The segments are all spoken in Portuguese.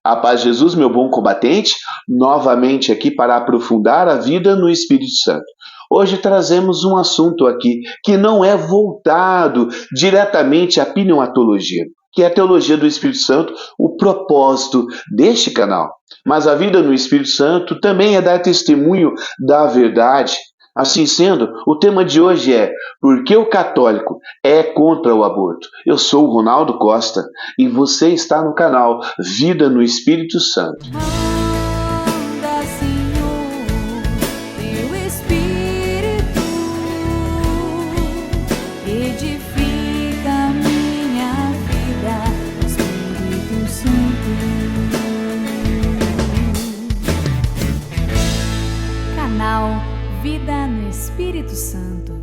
A paz de Jesus, meu bom combatente, novamente aqui para aprofundar a vida no Espírito Santo. Hoje trazemos um assunto aqui que não é voltado diretamente à pneumatologia, que é a teologia do Espírito Santo, o propósito deste canal. Mas a vida no Espírito Santo também é dar testemunho da verdade. Assim sendo, o tema de hoje é por que o católico é contra o aborto? Eu sou o Ronaldo Costa e você está no canal Vida no Espírito Santo. Manda, Senhor, teu Espírito, edifica minha vida, Espírito Santo. Canal Vida no Espírito Santo.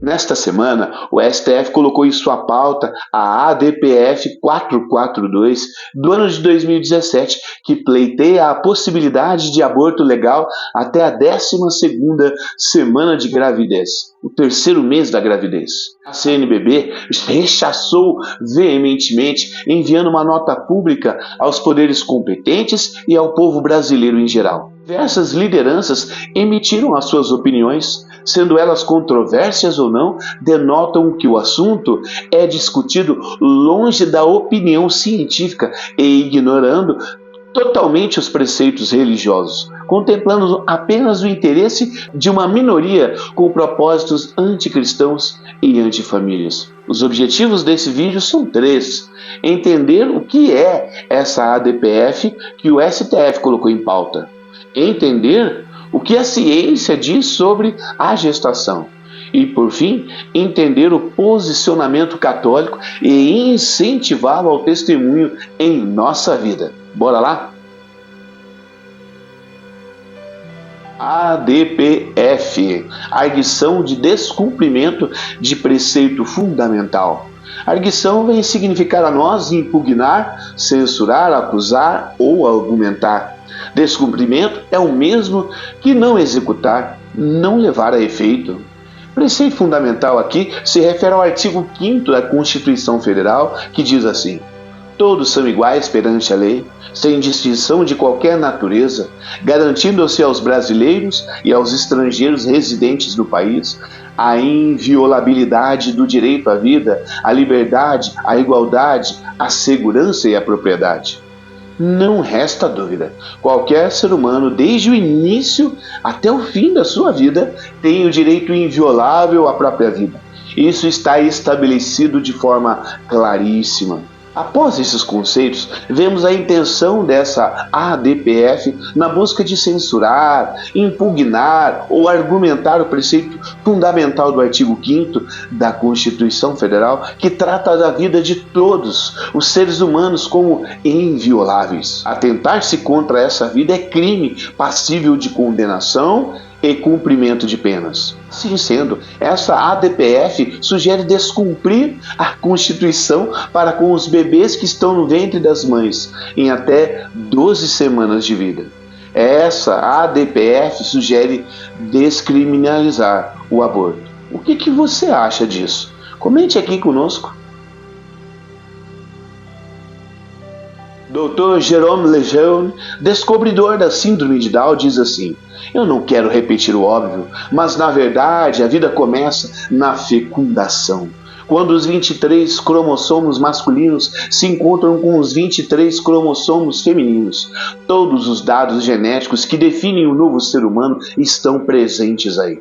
Nesta semana, o STF colocou em sua pauta a ADPF 442 do ano de 2017, que pleiteia a possibilidade de aborto legal até a 12ª semana de gravidez, o terceiro mês da gravidez. A CNBB rechaçou veementemente, enviando uma nota pública aos poderes competentes e ao povo brasileiro em geral. Diversas lideranças emitiram as suas opiniões, sendo elas controversas ou não, denotam que o assunto é discutido longe da opinião científica e ignorando totalmente os preceitos religiosos, contemplando apenas o interesse de uma minoria com propósitos anticristãos e antifamílias. Os objetivos desse vídeo são três: entender o que é essa ADPF que o STF colocou em pauta, entender o que a ciência diz sobre a gestação e, por fim, entender o posicionamento católico e incentivá-lo ao testemunho em nossa vida. Bora lá? ADPF, arguição de descumprimento de preceito fundamental. Arguição vem significar a nós impugnar, censurar, acusar ou argumentar. Descumprimento é o mesmo que não executar, não levar a efeito. Preceito fundamental aqui se refere ao artigo 5º da Constituição Federal, que diz assim: todos são iguais perante a lei, sem distinção de qualquer natureza, garantindo-se aos brasileiros e aos estrangeiros residentes no país a inviolabilidade do direito à vida, à liberdade, à igualdade, à segurança e à propriedade. Não resta dúvida, qualquer ser humano, desde o início até o fim da sua vida, tem o direito inviolável à própria vida. Isso está estabelecido de forma claríssima. Após esses conceitos, vemos a intenção dessa ADPF na busca de censurar, impugnar ou argumentar o preceito fundamental do artigo 5º da Constituição Federal, que trata da vida de todos os seres humanos como invioláveis. Atentar-se contra essa vida é crime passível de condenação e cumprimento de penas. Assim sendo, essa ADPF sugere descumprir a Constituição para com os bebês que estão no ventre das mães em até 12 semanas de vida. Essa ADPF sugere descriminalizar o aborto. O que você acha disso? Comente aqui conosco. Dr. Jerome Lejeune, descobridor da síndrome de Down, diz assim: eu não quero repetir o óbvio, mas na verdade a vida começa na fecundação, quando os 23 cromossomos masculinos se encontram com os 23 cromossomos femininos. Todos os dados genéticos que definem o novo ser humano estão presentes aí.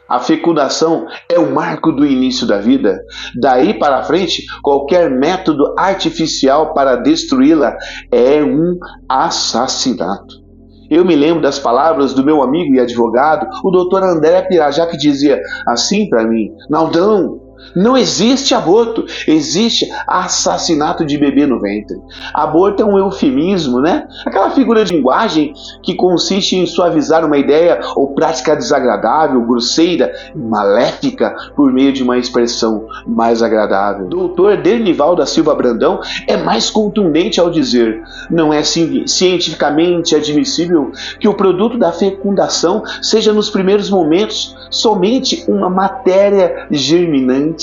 A fecundação é o marco do início da vida. Daí para frente, qualquer método artificial para destruí-la é um assassinato. Eu me lembro das palavras do meu amigo e advogado, o Dr. André Pirajá, que dizia assim para mim: Naldão, não existe aborto, existe assassinato de bebê no ventre. Aborto é um eufemismo, né? Aquela figura de linguagem que consiste em suavizar uma ideia ou prática desagradável, grosseira, maléfica, por meio de uma expressão mais agradável. Dr. Dernival da Silva Brandão é mais contundente ao dizer: não é cientificamente admissível que o produto da fecundação seja nos primeiros momentos somente uma matéria germinante.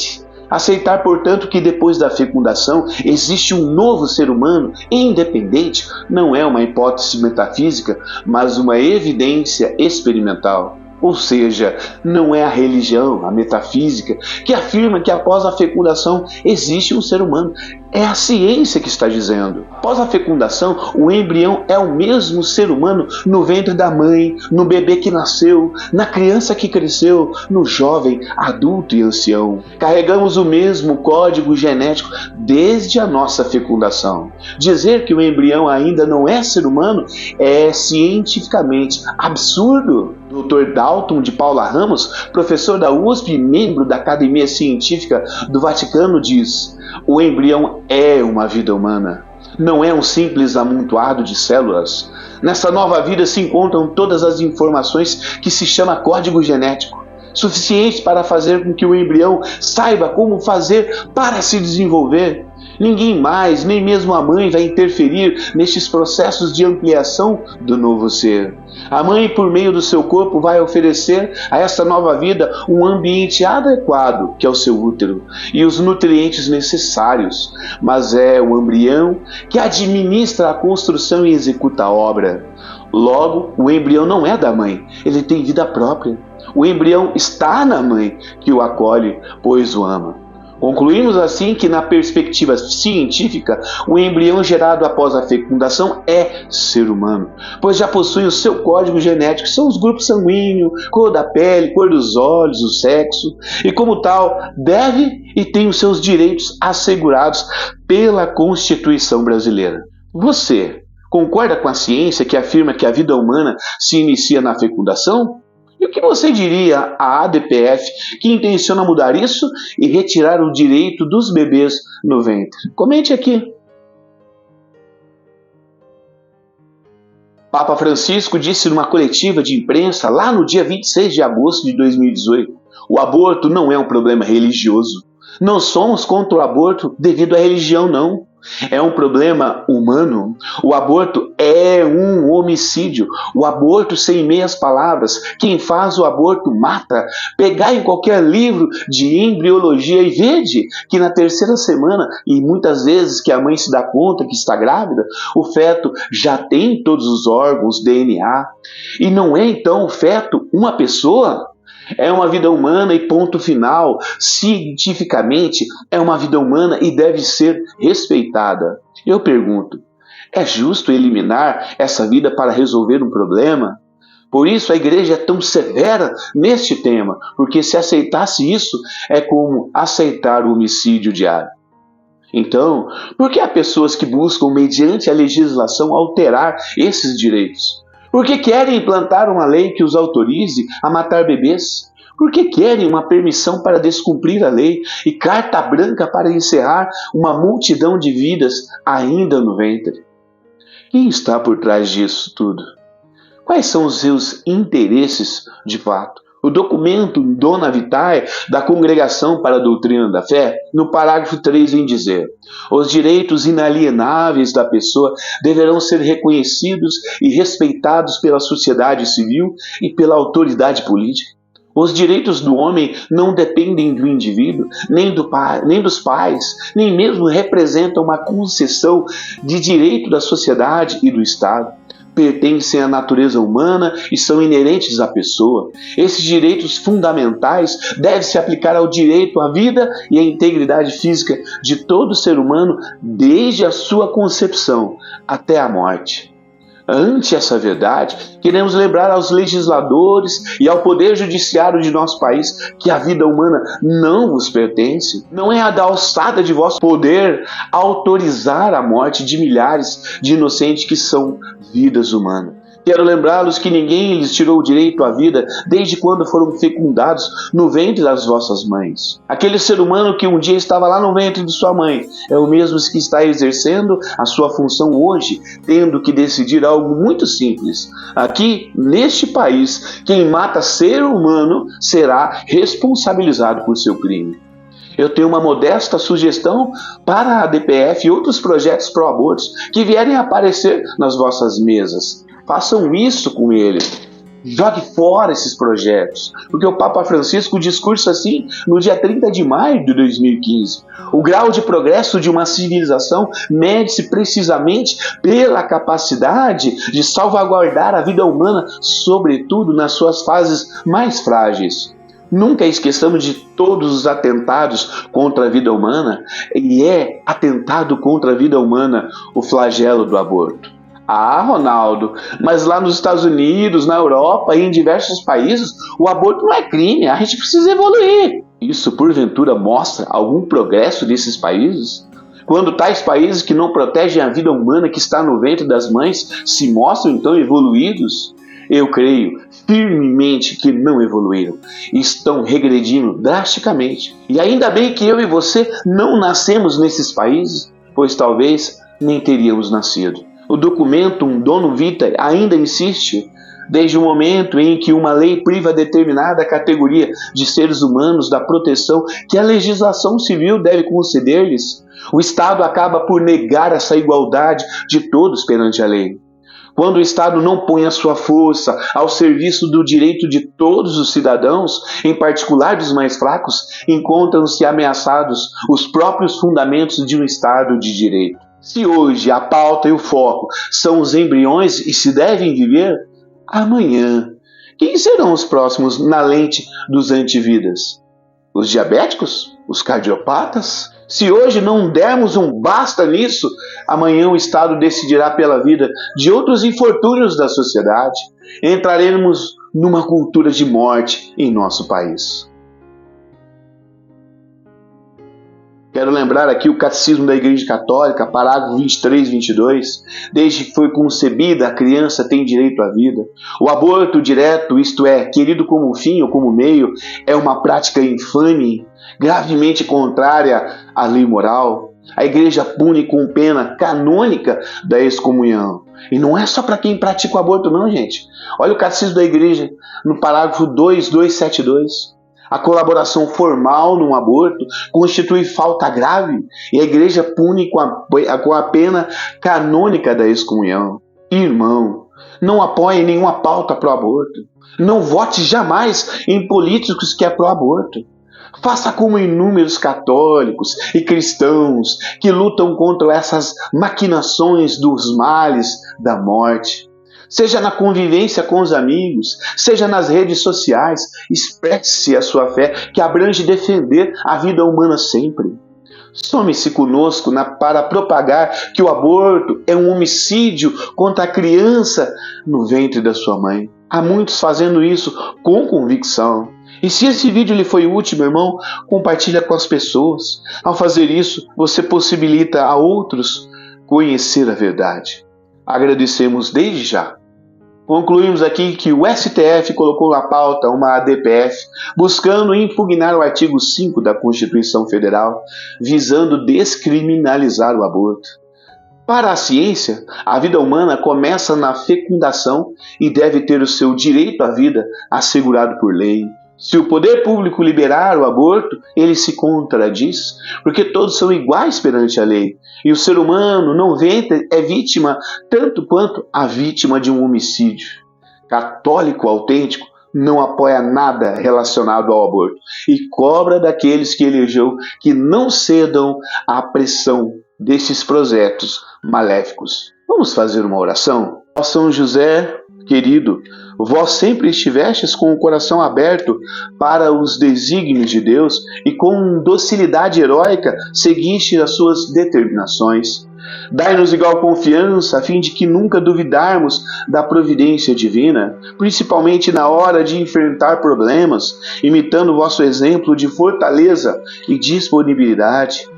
Aceitar, portanto, que depois da fecundação existe um novo ser humano independente não é uma hipótese metafísica, mas uma evidência experimental. Ou seja, não é a religião, a metafísica, que afirma que após a fecundação existe um ser humano. É a ciência que está dizendo. Após a fecundação, o embrião é o mesmo ser humano no ventre da mãe, no bebê que nasceu, na criança que cresceu, no jovem, adulto e ancião. Carregamos o mesmo código genético desde a nossa fecundação. Dizer que o embrião ainda não é ser humano é cientificamente absurdo. Dr. Dalton de Paula Ramos, professor da USP e membro da Academia Científica do Vaticano, diz: o embrião é uma vida humana, não é um simples amontoado de células. Nessa nova vida se encontram todas as informações que se chama código genético, suficientes para fazer com que o embrião saiba como fazer para se desenvolver. Ninguém mais, nem mesmo a mãe, vai interferir nestes processos de ampliação do novo ser. A mãe, por meio do seu corpo, vai oferecer a essa nova vida um ambiente adequado, que é o seu útero, e os nutrientes necessários. Mas é o embrião que administra a construção e executa a obra. Logo, o embrião não é da mãe, ele tem vida própria. O embrião está na mãe, que o acolhe, pois o ama. Concluímos assim que, na perspectiva científica, o embrião gerado após a fecundação é ser humano, pois já possui o seu código genético, que são os grupos sanguíneos, cor da pele, cor dos olhos, o sexo, e como tal, deve e tem os seus direitos assegurados pela Constituição brasileira. Você concorda com a ciência que afirma que a vida humana se inicia na fecundação? E o que você diria à ADPF, que intenciona mudar isso e retirar o direito dos bebês no ventre? Comente aqui. Papa Francisco disse numa coletiva de imprensa lá no dia 26 de agosto de 2018: o aborto não é um problema religioso. Não somos contra o aborto devido à religião, não. É um problema humano. O aborto é um homicídio. O aborto, sem meias palavras. Quem faz o aborto mata. Pegar em qualquer livro de embriologia e vede que na terceira semana, e muitas vezes que a mãe se dá conta que está grávida, o feto já tem todos os órgãos, DNA. E não é então o feto uma pessoa? É uma vida humana e ponto final. Cientificamente, é uma vida humana e deve ser respeitada. Eu pergunto, é justo eliminar essa vida para resolver um problema? Por isso a igreja é tão severa neste tema, porque se aceitasse isso, é como aceitar o homicídio diário. Então, por que há pessoas que buscam, mediante a legislação, alterar esses direitos? Por que querem implantar uma lei que os autorize a matar bebês? Por que querem uma permissão para descumprir a lei e carta branca para encerrar uma multidão de vidas ainda no ventre? Quem está por trás disso tudo? Quais são os seus interesses de fato? O documento Dona Vitae da Congregação para a Doutrina da Fé, no parágrafo 3, vem dizer: os direitos inalienáveis da pessoa deverão ser reconhecidos e respeitados pela sociedade civil e pela autoridade política. Os direitos do homem não dependem do indivíduo, nem dos pais, nem mesmo representam uma concessão de direito da sociedade e do Estado. Pertencem à natureza humana e são inerentes à pessoa. Esses direitos fundamentais devem se aplicar ao direito à vida e à integridade física de todo ser humano desde a sua concepção até a morte. Ante essa verdade, queremos lembrar aos legisladores e ao poder judiciário de nosso país que a vida humana não vos pertence. Não é a da alçada de vosso poder autorizar a morte de milhares de inocentes que são vidas humanas. Quero lembrá-los que ninguém lhes tirou o direito à vida desde quando foram fecundados no ventre das vossas mães. Aquele ser humano que um dia estava lá no ventre de sua mãe é o mesmo que está exercendo a sua função hoje, tendo que decidir algo muito simples. Aqui, neste país, quem mata ser humano será responsabilizado por seu crime. Eu tenho uma modesta sugestão para a ADPF e outros projetos pró-abortos que vierem a aparecer nas vossas mesas. Façam isso com ele. Jogue fora esses projetos, porque o Papa Francisco discursa assim no dia 30 de maio de 2015. O grau de progresso de uma civilização mede-se precisamente pela capacidade de salvaguardar a vida humana, sobretudo nas suas fases mais frágeis. Nunca esqueçamos de todos os atentados contra a vida humana, e é atentado contra a vida humana o flagelo do aborto. Ah, Ronaldo, mas lá nos Estados Unidos, na Europa e em diversos países, o aborto não é crime, a gente precisa evoluir. Isso, porventura, mostra algum progresso desses países? Quando tais países que não protegem a vida humana que está no ventre das mães se mostram então evoluídos? Eu creio firmemente que não evoluíram, estão regredindo drasticamente. E ainda bem que eu e você não nascemos nesses países, pois talvez nem teríamos nascido. O documento Dono Vitae ainda insiste, desde o momento em que uma lei priva determinada categoria de seres humanos da proteção que a legislação civil deve conceder-lhes, o Estado acaba por negar essa igualdade de todos perante a lei. Quando o Estado não põe a sua força ao serviço do direito de todos os cidadãos, em particular dos mais fracos, encontram-se ameaçados os próprios fundamentos de um Estado de direito. Se hoje a pauta e o foco são os embriões e se devem viver, amanhã, quem serão os próximos na lente dos antividas? Os diabéticos? Os cardiopatas? Se hoje não dermos um basta nisso, amanhã o Estado decidirá pela vida de outros infortúnios da sociedade. Entraremos numa cultura de morte em nosso país. Quero lembrar aqui o Catecismo da Igreja Católica, parágrafo 23 e 22. Desde que foi concebida, a criança tem direito à vida. O aborto direto, isto é, querido como fim ou como meio, é uma prática infame, gravemente contrária à lei moral. A Igreja pune com pena canônica da excomunhão. E não é só para quem pratica o aborto não, gente. Olha o Catecismo da Igreja, no parágrafo 2272. A colaboração formal num aborto constitui falta grave e a Igreja pune com a pena canônica da excomunhão. Irmão, não apoie nenhuma pauta pró-aborto. Não vote jamais em políticos que é pró-aborto. Faça como inúmeros católicos e cristãos que lutam contra essas maquinações dos males da morte. Seja na convivência com os amigos, seja nas redes sociais, expresse a sua fé que abrange defender a vida humana sempre. Some-se conosco para propagar que o aborto é um homicídio contra a criança no ventre da sua mãe. Há muitos fazendo isso com convicção. E se esse vídeo lhe foi útil, meu irmão, compartilha com as pessoas. Ao fazer isso, você possibilita a outros conhecer a verdade. Agradecemos desde já. Concluímos aqui que o STF colocou na pauta uma ADPF buscando impugnar o artigo 5 da Constituição Federal, visando descriminalizar o aborto. Para a ciência, a vida humana começa na fecundação e deve ter o seu direito à vida assegurado por lei. Se o poder público liberar o aborto, ele se contradiz, porque todos são iguais perante a lei. E o ser humano não é vítima tanto quanto a vítima de um homicídio. Católico autêntico não apoia nada relacionado ao aborto e cobra daqueles que elegeu que não cedam à pressão desses projetos maléficos. Vamos fazer uma oração? Ó São José, querido, vós sempre estivestes com o coração aberto para os desígnios de Deus e com docilidade heróica seguiste as suas determinações. Dai-nos igual confiança a fim de que nunca duvidarmos da providência divina, principalmente na hora de enfrentar problemas, imitando o vosso exemplo de fortaleza e disponibilidade.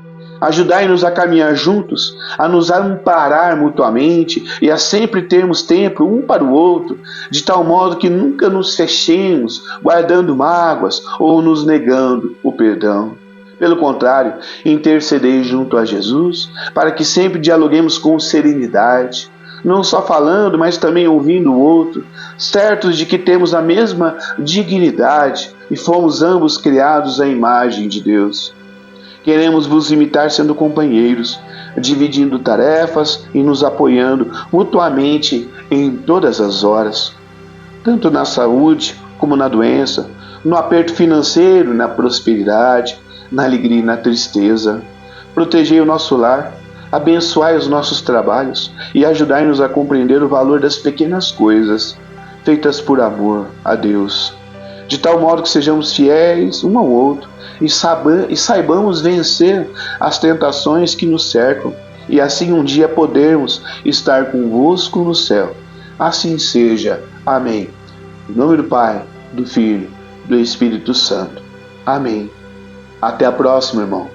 Ajudai-nos a caminhar juntos, a nos amparar mutuamente e a sempre termos tempo um para o outro, de tal modo que nunca nos fechemos, guardando mágoas ou nos negando o perdão. Pelo contrário, intercedei junto a Jesus, para que sempre dialoguemos com serenidade, não só falando, mas também ouvindo o outro, certos de que temos a mesma dignidade e fomos ambos criados à imagem de Deus. Queremos vos imitar sendo companheiros, dividindo tarefas e nos apoiando mutuamente em todas as horas. tanto na saúde como na doença, no aperto financeiro, na prosperidade, na alegria e na tristeza. Protegei o nosso lar, abençoai os nossos trabalhos e ajudai-nos a compreender o valor das pequenas coisas, feitas por amor a Deus, de tal modo que sejamos fiéis um ao outro e saibamos vencer as tentações que nos cercam, e assim um dia podermos estar convosco no céu. Assim seja. Amém. Em nome do Pai, do Filho, do Espírito Santo. Amém. Até a próxima, irmão.